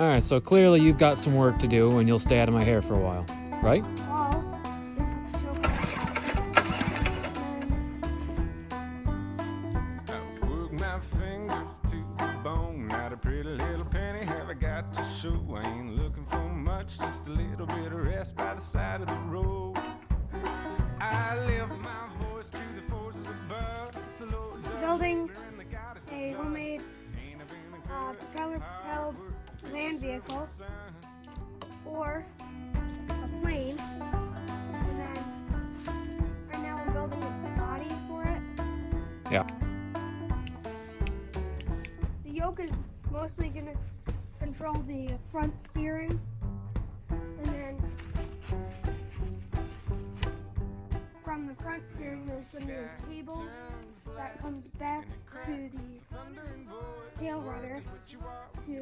Alright, so clearly you've got some work to do and you'll stay out of my hair for a while, right? Pretty little penny have I got to show? I ain't looking for much, just a little bit of rest by the side of the road. I lift my voice to the forces above. Building a homemade propeller-propelled land vehicle or a plane, and then right now we're building a body for it. Yeah. The yoke is mostly going to control the front steering, and then from the front steering there's going to be a cable that comes back to the tail rudder to